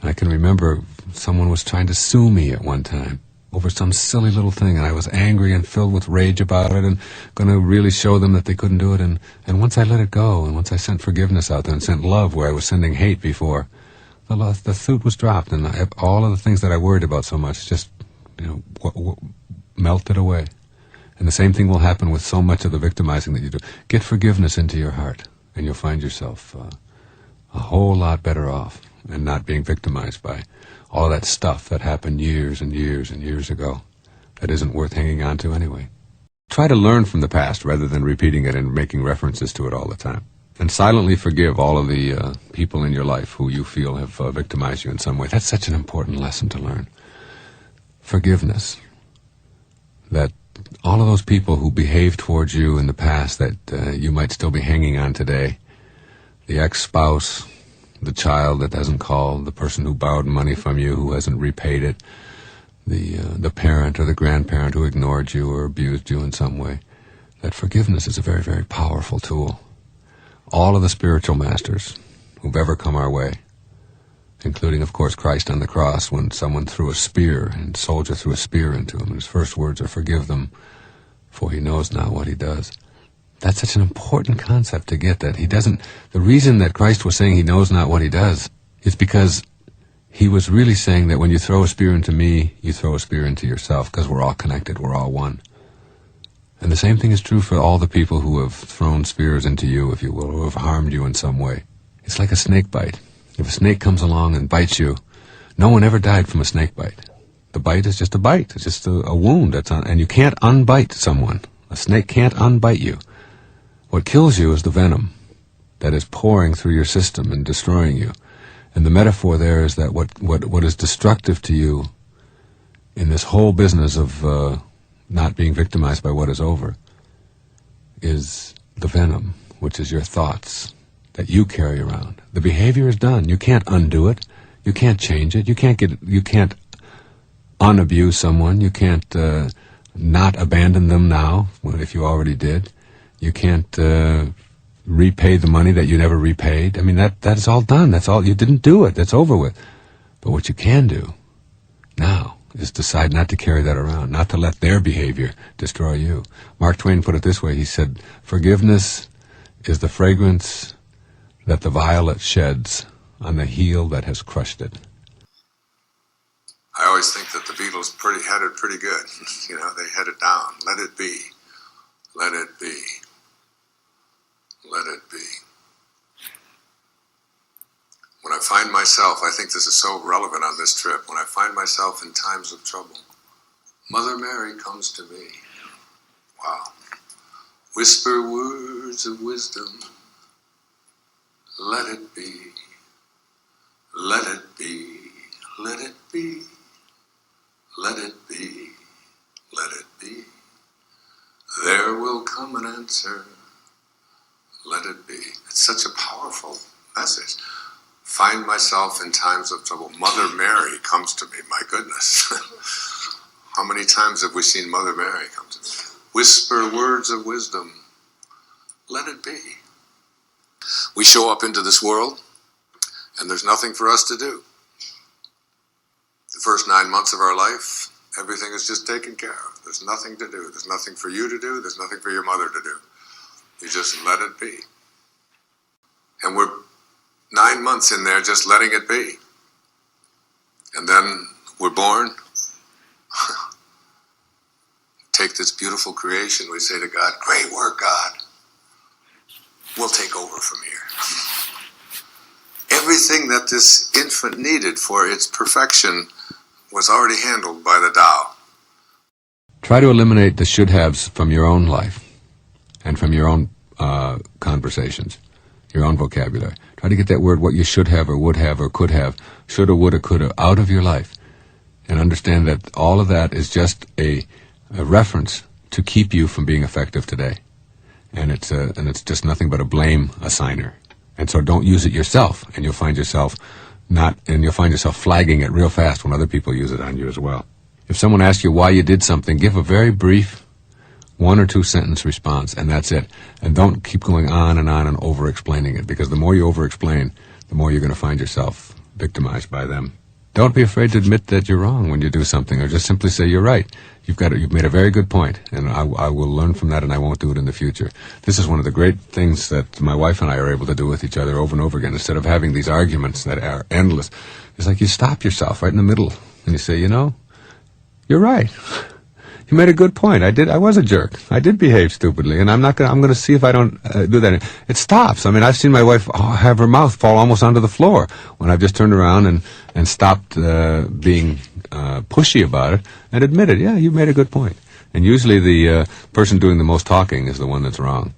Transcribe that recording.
And I can remember someone was trying to sue me at one time over some silly little thing, and I was angry and filled with rage about it and going to really show them that they couldn't do it. And once I let it go, and once I sent forgiveness out there and sent love where I was sending hate before, the suit was dropped, and all of the things that I worried about so much just, melted away. And the same thing will happen with so much of the victimizing that you do. Get forgiveness into your heart, and you'll find yourself a whole lot better off and not being victimized by all that stuff that happened years and years and years ago that isn't worth hanging on to anyway. Try to learn from the past rather than repeating it and making references to it all the time. And silently forgive all of the people in your life who you feel have victimized you in some way. That's such an important lesson to learn. Forgiveness. That all of those people who behaved towards you in the past that you might still be hanging on today, the ex-spouse, the child that hasn't called, the person who borrowed money from you who hasn't repaid it, the parent or the grandparent who ignored you or abused you in some way, that forgiveness is a very, very powerful tool. All of the spiritual masters who've ever come our way, including, of course, Christ on the cross when someone threw a spear and a soldier threw a spear into him, and his first words are, "Forgive them, for he knows not what he does." That's such an important concept to get, that he doesn't... The reason that Christ was saying he knows not what he does is because he was really saying that when you throw a spear into me, you throw a spear into yourself, because we're all connected, we're all one. And the same thing is true for all the people who have thrown spears into you, if you will, who have harmed you in some way. It's like a snake bite. If a snake comes along and bites you, no one ever died from a snake bite. The bite is just a bite. It's just a wound. And you can't unbite someone. A snake can't unbite you. What kills you is the venom that is pouring through your system and destroying you. And the metaphor there is that what is destructive to you in this whole business of not being victimized by what is over is the venom, which is your thoughts that you carry around. The behavior is done. You can't undo it. You can't change it. You can't unabuse someone. You can't not abandon them now, if you already did. You can't repay the money that you never repaid. I mean, that is all done. That's all. You didn't do it. That's over with. But what you can do now is decide not to carry that around, not to let their behavior destroy you. Mark Twain put it this way. He said, "Forgiveness is the fragrance that the violet sheds on the heel that has crushed it." I always think that the Beatles had it pretty good. They had it down. Let it be. Let it be. Let it be. When I find myself, I think this is so relevant on this trip, when I find myself in times of trouble, Mother Mary comes to me. Wow. Whisper words of wisdom. Let it be. Let it be. Let it be. Let it be. Let it be. There will come an answer. Let it be. It's such a powerful message. Find myself in times of trouble. Mother Mary comes to me. My goodness. How many times have we seen Mother Mary come to me? Whisper words of wisdom. Let it be. We show up into this world, and there's nothing for us to do. The first 9 months of our life, everything is just taken care of. There's nothing to do. There's nothing for you to do. There's nothing for your mother to do. You just let it be. And we're 9 months in there just letting it be. And then we're born. Take this beautiful creation. We say to God, "Great work, God. We'll take over from here." Everything that this infant needed for its perfection was already handled by the Tao. Try to eliminate the should-haves from your own life and from your own conversations, your own vocabulary. Try to get that word, what you should have or would have or could have, shoulda, woulda, coulda, out of your life, and understand that all of that is just a reference to keep you from being effective today. And it's just nothing but a blame assigner. And so don't use it yourself, and you'll find yourself flagging it real fast when other people use it on you as well. If someone asks you why you did something, give a very brief 1 or 2 sentence response, and that's it. And don't keep going on and over-explaining it, because the more you over-explain, the more you're going to find yourself victimized by them. Don't be afraid to admit that you're wrong when you do something, or just simply say you're right. You've made a very good point, and I will learn from that, and I won't do it in the future. This is one of the great things that my wife and I are able to do with each other over and over again. Instead of having these arguments that are endless, it's like you stop yourself right in the middle, and you say, you're right. You made a good point. I was a jerk. I did behave stupidly, and I'm going to see if I don't do that. It stops. I mean, I've seen my wife have her mouth fall almost onto the floor when I've just turned around and stopped being pushy about it and admitted, yeah, you made a good point. And usually the person doing the most talking is the one that's wrong.